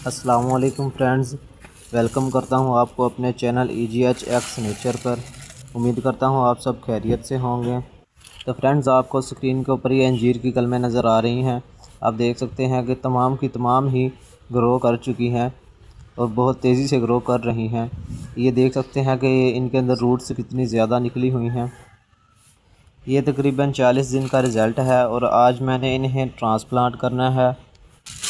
अस्सलामुअलैकुम friends, welcome करता हूं आपको अपने चैनल EGH नेचर पर। उम्मीद करता हूं आप सब खैरियत से होंगे। तो फ्रेंड्स, आपको स्क्रीन के ऊपर ये अंजीर की कलमें नज़र आ रही हैं। आप देख सकते हैं कि तमाम की तमाम ही ग्रो कर चुकी हैं और बहुत तेज़ी से ग्रो कर रही हैं। ये देख सकते हैं कि इनके अंदर रूट्स कितनी ज़्यादा निकली हुई हैं। ये तकरीबन 40 दिन का रिज़ल्ट है और आज मैंने इन्हें ट्रांसप्लांट करना है।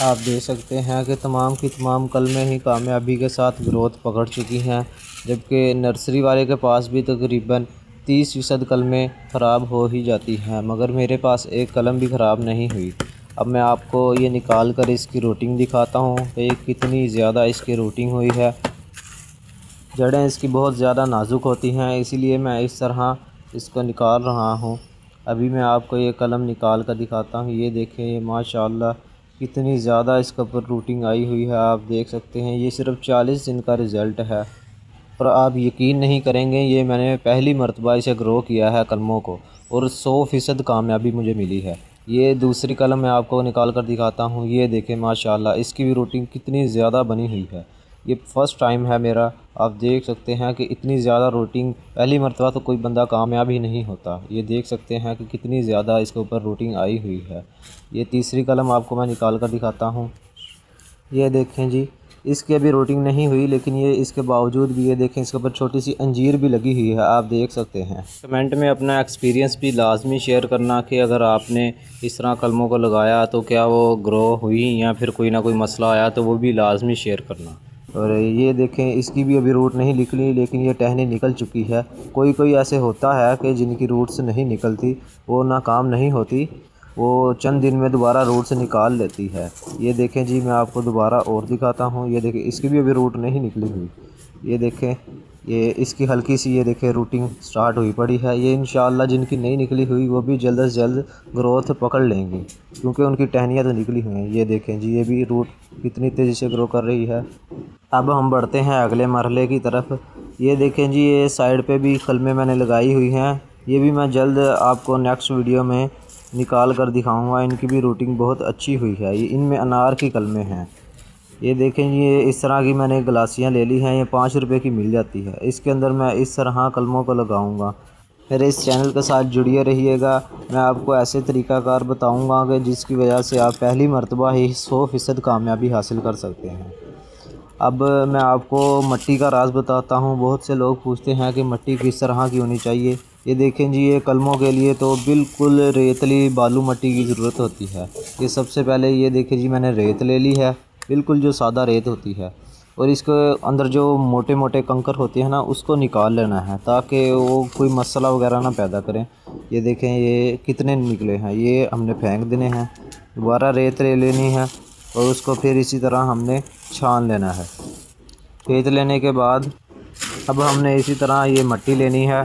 आप देख सकते हैं कि तमाम की तमाम कलमें ही कामयाबी के साथ ग्रोथ पकड़ चुकी हैं, जबकि नर्सरी वाले के पास भी तकरीबन 30% कलमें ख़राब हो ही जाती हैं, मगर मेरे पास एक कलम भी ख़राब नहीं हुई। अब मैं आपको ये निकाल कर इसकी रूटिंग दिखाता हूँ कि कितनी ज़्यादा इसकी रूटिंग हुई है। जड़ें इसकी बहुत ज़्यादा नाजुक होती हैं, इसीलिए मैं इस तरह इसको निकाल रहा हूँ। अभी मैं आपको ये कलम निकाल कर दिखाता हूँ। ये देखें, ये माशाल्लाह कितनी ज़्यादा इसके ऊपर रूटिंग आई हुई है। आप देख सकते हैं ये सिर्फ 40 दिन का रिज़ल्ट है और आप यकीन नहीं करेंगे, ये मैंने पहली मर्तबा इसे ग्रो किया है कलमों को और 100% कामयाबी मुझे मिली है। ये दूसरी कलम मैं आपको निकाल कर दिखाता हूँ। ये देखें माशाल्लाह इसकी भी रूटिंग कितनी ज़्यादा बनी हुई है। ये फ़र्स्ट टाइम है मेरा। आप देख सकते हैं कि इतनी ज़्यादा रूटिंग पहली मर्तबा तो कोई बंदा कामयाब ही नहीं होता। ये देख सकते हैं कि कितनी ज़्यादा इसके ऊपर रूटिंग आई हुई है। ये तीसरी कलम आपको मैं निकाल कर दिखाता हूँ। ये देखें जी, इसकी अभी रूटिंग नहीं हुई, लेकिन ये इसके बावजूद भी ये देखें इसके ऊपर छोटी सी अंजीर भी लगी हुई है। आप देख सकते हैं। कमेंट में अपना एक्सपीरियंस भी लाजमी शेयर करना कि अगर आपने इस तरह कलमों को लगाया तो क्या वो ग्रो हुई या फिर कोई ना कोई मसला आया, तो वो भी लाजमी शेयर करना। और ये देखें, इसकी भी अभी रूट नहीं निकली, लेकिन ये टहनी निकल चुकी है। कोई कोई ऐसे होता है कि जिनकी रूट्स नहीं निकलती, वो नाकाम नहीं होती, वो चंद दिन में दोबारा रूट से निकाल लेती है। ये देखें जी, मैं आपको दोबारा और दिखाता हूँ। ये देखें, इसकी भी अभी रूट नहीं निकली हुई। ये देखें, ये इसकी हल्की सी ये देखें रूटिंग स्टार्ट हुई पड़ी है। ये इंशाअल्लाह जिनकी नहीं निकली हुई वो भी जल्द से जल्द ग्रोथ पकड़ लेंगी, क्योंकि उनकी टहनियाँ तो निकली हुई हैं। ये देखें जी, ये भी रूट कितनी तेज़ी से ग्रो कर रही है। अब हम बढ़ते हैं अगले मरहले की तरफ। ये देखें जी, ये साइड पे भी कलमें मैंने लगाई हुई हैं। ये भी मैं जल्द आपको नेक्स्ट वीडियो में निकाल कर दिखाऊंगा। इनकी भी रूटिंग बहुत अच्छी हुई है। ये इनमें अनार की कलमें हैं। ये देखें जी, ये इस तरह की मैंने गलासियाँ ले ली हैं। ये 5 रुपए की मिल जाती है। इसके अंदर मैं इस तरह कलमों को लगाऊंगा। मेरे इस चैनल के साथ जुड़िए रहिएगा। मैं आपको ऐसे तरीक़ाकार बताऊंगा कि जिसकी वजह से आप पहली मर्तबा ही 100% कामयाबी हासिल कर सकते हैं। अब मैं आपको मिट्टी का राज बताता हूँ। बहुत से लोग पूछते हैं कि मिट्टी किस तरह की होनी चाहिए। ये देखें जी, ये कलमों के लिए तो बिल्कुल रेतली बालू मिट्टी की ज़रूरत होती है। ये सबसे पहले ये देखें जी, मैंने रेत ले ली है, बिल्कुल जो सादा रेत होती है, और इसके अंदर जो मोटे मोटे कंकर होते हैं ना, उसको निकाल लेना है ताकि वो कोई मसला वगैरह ना पैदा करें। ये देखें, ये कितने निकले हैं, ये हमने फेंक देने हैं। दोबारा रेत ले लेनी है और उसको फिर इसी तरह हमने छान लेना है। फेंक लेने के बाद अब हमने इसी तरह ये मिट्टी लेनी है।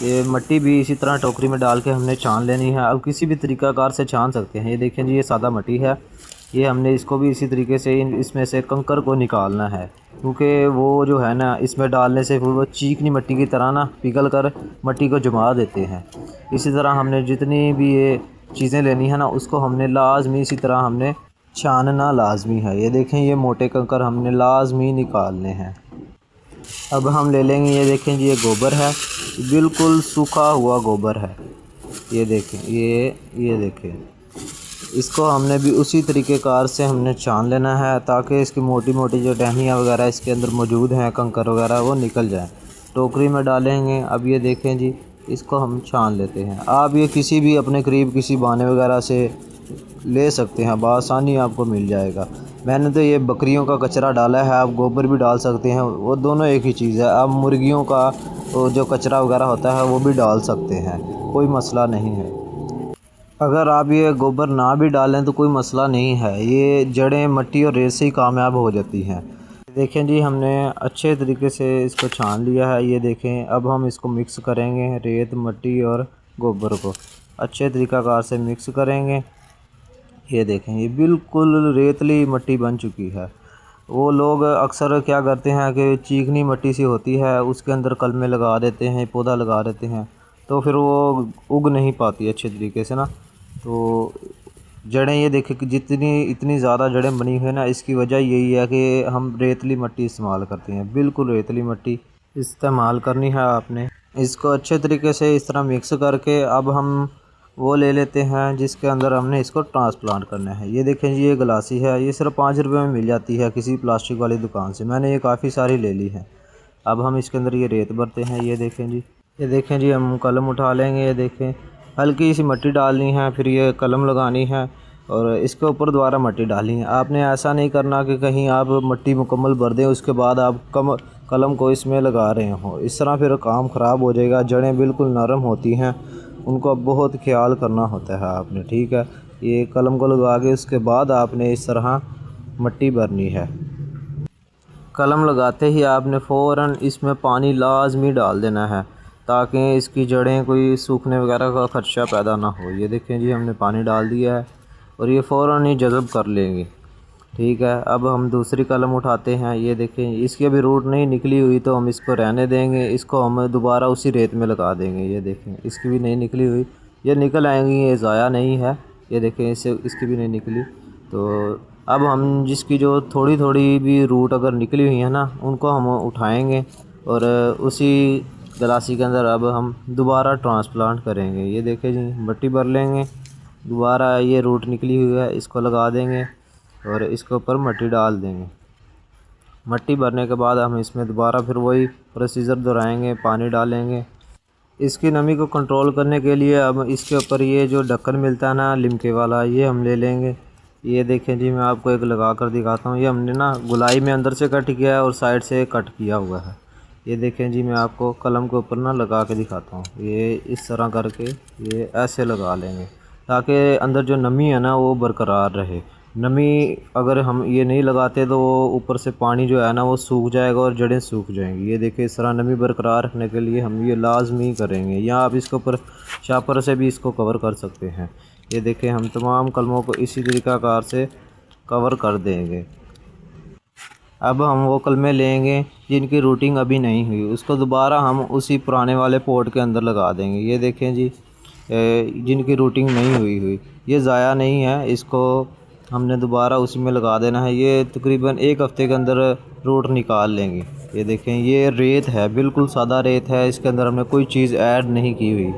ये मिट्टी भी इसी तरह टोकरी में डाल के हमने छान लेनी है। अब किसी भी तरीक़ाकार से छान सकते हैं। ये देखें जी, ये सादा मिट्टी है। ये हमने इसको भी इसी तरीके से इसमें से कंकर को निकालना है, क्योंकि वो जो है ना, इसमें डालने से फिर वो चीकनी मिट्टी की तरह ना पिघल कर मिट्टी को जमा देते हैं। इसी तरह हमने जितनी भी ये चीज़ें लेनी है ना, उसको हमने लाजमी इसी तरह हमने छानना लाजमी है। ये देखें, ये मोटे कंकर हमने लाजमी निकालने हैं। अब हम ले लेंगे, ये देखें जी, ये गोबर है, बिल्कुल सूखा हुआ गोबर है। ये देखें, ये देखें, इसको हमने भी उसी तरीक़ेकार से हमने छान लेना है ताकि इसकी मोटी मोटी जो टहनियाँ वगैरह इसके अंदर मौजूद हैं, कंकर वगैरह, वो निकल जाए। टोकरी में डालेंगे। अब ये देखें जी, इसको हम छान लेते हैं। आप ये किसी भी अपने करीब किसी बाने वगैरह से ले सकते हैं, बआसानी आपको मिल जाएगा। मैंने तो ये बकरियों का कचरा डाला है, आप गोबर भी डाल सकते हैं, वो दोनों एक ही चीज़ है। आप मुर्गियों का जो कचरा वगैरह होता है वो भी डाल सकते हैं, कोई मसला नहीं है। अगर आप ये गोबर ना भी डालें तो कोई मसला नहीं है, ये जड़ें मिट्टी और रेत से ही कामयाब हो जाती हैं। देखें जी, हमने अच्छे तरीके से इसको छान लिया है। ये देखें, अब हम इसको मिक्स करेंगे, रेत, मिट्टी और गोबर को अच्छे तरीक़ाकार से मिक्स करेंगे। ये देखें, ये बिल्कुल रेतली मिट्टी बन चुकी है। वो लोग अक्सर क्या करते हैं कि चीकनी मिट्टी सी होती है, उसके अंदर कलमें लगा देते हैं, पौधा लगा देते हैं, तो फिर वो उग नहीं पाती अच्छे तरीके से ना। तो जड़ें ये देखें कि जितनी इतनी ज़्यादा जड़ें बनी हुई है ना, इसकी वजह यही है कि हम रेतली मिट्टी इस्तेमाल करते हैं। बिल्कुल रेतली मिट्टी इस्तेमाल करनी है आपने। इसको अच्छे तरीके से इस तरह मिक्स करके अब हम वो ले लेते हैं जिसके अंदर हमने इसको ट्रांसप्लांट करना है। ये देखें जी, ये गलासी है, ये सिर्फ 5 रुपये में मिल जाती है किसी प्लास्टिक वाली दुकान से। मैंने ये काफ़ी सारी ले ली है। अब हम इसके अंदर ये रेत भरते हैं। ये देखें जी, ये देखें जी, हम कलम उठा लेंगे। ये देखें, हल्की सी मिट्टी डालनी है, फिर ये कलम लगानी है और इसके ऊपर दोबारा मिट्टी डालनी है। आपने ऐसा नहीं करना कि कहीं आप मिट्टी मुकम्मल भर दें उसके बाद आप कलम को इसमें लगा रहे हो, इस तरह फिर काम ख़राब हो जाएगा। जड़ें बिल्कुल नरम होती हैं, उनको बहुत ख्याल करना होता है आपने, ठीक है। ये कलम को लगा के उसके बाद आपने इस तरह मिट्टी भरनी है। कलम लगाते ही आपने फ़ौरन इसमें पानी लाजमी डाल देना है ताकि इसकी जड़ें कोई सूखने वगैरह का ख़दशा पैदा ना हो। ये देखें जी, हमने पानी डाल दिया है और ये फ़ौरन ही जज़ब कर लेंगे, ठीक है। अब हम दूसरी कलम उठाते हैं। ये देखें, इसकी अभी रूट नहीं निकली हुई तो हम इसको रहने देंगे, इसको हम दोबारा उसी रेत में लगा देंगे। ये देखें, इसकी भी नहीं निकली हुई, ये निकल आएंगी, ये ज़ाया नहीं है। ये देखें, इसकी भी नहीं निकली। तो अब हम जिसकी जो थोड़ी थोड़ी भी रूट अगर निकली हुई है ना, उनको हम उठाएँगे और उसी गलासी के अंदर अब हम दोबारा ट्रांसप्लांट करेंगे। ये देखें जी, मिट्टी भर लेंगे, दोबारा ये रूट निकली हुई है इसको लगा देंगे और इसके ऊपर मिट्टी डाल देंगे। मिट्टी भरने के बाद हम इसमें दोबारा फिर वही प्रोसीजर दोहराएंगे, पानी डालेंगे। इसकी नमी को कंट्रोल करने के लिए अब इसके ऊपर ये जो ढक्कन मिलता है ना लिमके वाला, ये हम ले लेंगे। ये देखें जी, मैं आपको एक लगा कर दिखाता हूँ। ये हमने ना गुलाई में अंदर से कट किया है और साइड से कट किया हुआ है। ये देखें जी, मैं आपको कलम के ऊपर ना लगा के दिखाता हूँ। ये इस तरह करके ये ऐसे लगा लेंगे ताकि अंदर जो नमी है ना वो बरकरार रहे। नमी अगर हम ये नहीं लगाते तो वो ऊपर से पानी जो है ना वो सूख जाएगा और जड़ें सूख जाएंगी। ये देखिए, इस तरह नमी बरकरार रखने के लिए हम ये लाजमी करेंगे, या आप इसके ऊपर शापर से भी इसको कवर कर सकते हैं। ये देखें, हम तमाम कलमों को इसी तरीक़ाकार से कवर कर देंगे। अब हम वो कलमें लेंगे जिनकी रूटिंग अभी नहीं हुई, उसको दोबारा हम उसी पुराने वाले पोर्ट के अंदर लगा देंगे। ये देखें जी, जिनकी रूटिंग नहीं हुई ये ज़ाया नहीं है, इसको हमने दोबारा उसी में लगा देना है। ये तकरीबन 1 हफ़्ते के अंदर रूट निकाल लेंगे। ये देखें, ये रेत है, बिल्कुल सादा रेत है, इसके अंदर हमने कोई चीज़ ऐड नहीं की हुई,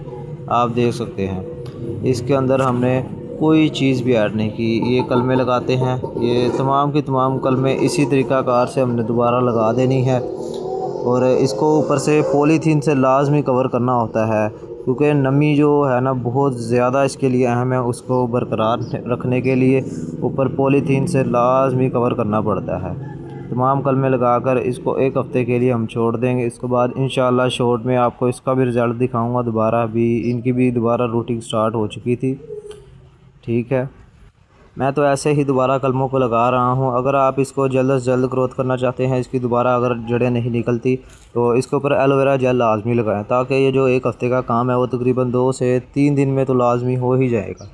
आप देख सकते हैं। इसके अंदर हमने कोई चीज़ भी ऐड नहीं की। ये कलमें लगाते हैं, ये तमाम की तमाम कलमें इसी तरीक़ाकार से हमने दोबारा लगा देनी है और इसको ऊपर से पॉलीथीन से लाजमी कवर करना होता है क्योंकि नमी जो है ना बहुत ज़्यादा इसके लिए अहम है। उसको बरकरार रखने के लिए ऊपर पॉलीथीन से लाजमी कवर करना पड़ता है। तमाम कलमें लगाकर इसको 1 हफ़्ते के लिए हम छोड़ देंगे। इसके बाद इंशाल्लाह शॉर्ट में आपको इसका भी रिज़ल्ट दिखाऊंगा। दोबारा भी इनकी भी दोबारा रूटिंग स्टार्ट हो चुकी थी, ठीक है। मैं तो ऐसे ही दोबारा कलमों को लगा रहा हूँ। अगर आप इसको जल्द से जल्द ग्रोथ करना चाहते हैं, इसकी दोबारा अगर जड़ें नहीं निकलती तो इसके ऊपर एलोवेरा जेल लाजमी लगाएं ताकि ये जो 1 हफ़्ते का काम है वो तकरीबन 2 से 3 दिन में तो लाजमी हो ही जाएगा,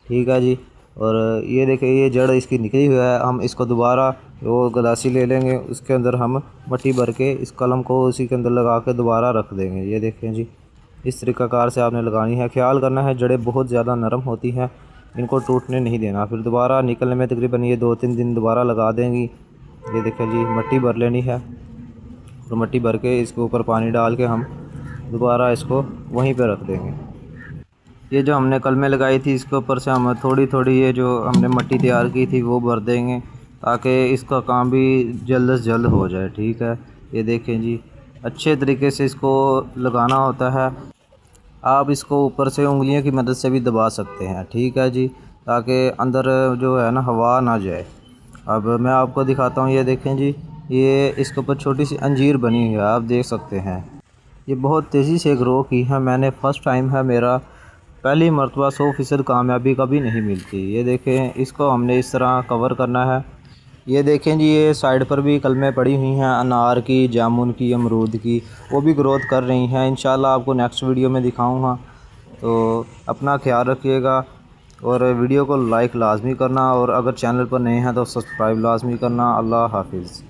ठीक है जी। और ये देखिए, ये जड़ इसकी निकली हुई है। हम इसको दोबारा वो गलासी ले लेंगे, उसके अंदर हम मिट्टी भर के इस कलम को उसी के अंदर लगा के दोबारा रख देंगे। ये देखें जी, इस तरीक़ाकार से आपने लगानी है। ख्याल करना है, जड़ें बहुत ज़्यादा नरम होती हैं, इनको टूटने नहीं देना। फिर दोबारा निकलने में तकरीबन ये 2-3 दिन दोबारा लगा देंगी। ये देखें जी, मिट्टी भर लेनी है और मिट्टी भर के इसके ऊपर पानी डाल के हम दोबारा इसको वहीं पर रख देंगे। ये जो हमने कलमें लगाई थी इसके ऊपर से हम थोड़ी थोड़ी ये जो हमने मिट्टी तैयार की थी वो भर देंगे ताकि इसका काम भी जल्द से जल्द हो जाए, ठीक है। ये देखें जी, अच्छे तरीके से इसको लगाना होता है। आप इसको ऊपर से उंगलियों की मदद से भी दबा सकते हैं, ठीक है जी, ताकि अंदर जो है ना हवा ना जाए। अब मैं आपको दिखाता हूँ। ये देखें जी, ये इसके ऊपर छोटी सी अंजीर बनी हुई है, आप देख सकते हैं। ये बहुत तेज़ी से ग्रो की है, मैंने फ़र्स्ट टाइम है मेरा, पहली मरतबा 100% कामयाबी कभी नहीं मिलती। ये देखें, इसको हमने इस तरह कवर करना है। ये देखें जी, ये साइड पर भी कलमें पड़ी हुई हैं अनार की, जामुन की, अमरूद की, वो भी ग्रोथ कर रही हैं। इंशाल्लाह आपको नेक्स्ट वीडियो में दिखाऊंगा। तो अपना ख्याल रखिएगा और वीडियो को लाइक लाजमी करना और अगर चैनल पर नए हैं तो सब्सक्राइब लाजमी करना। अल्लाह हाफिज़।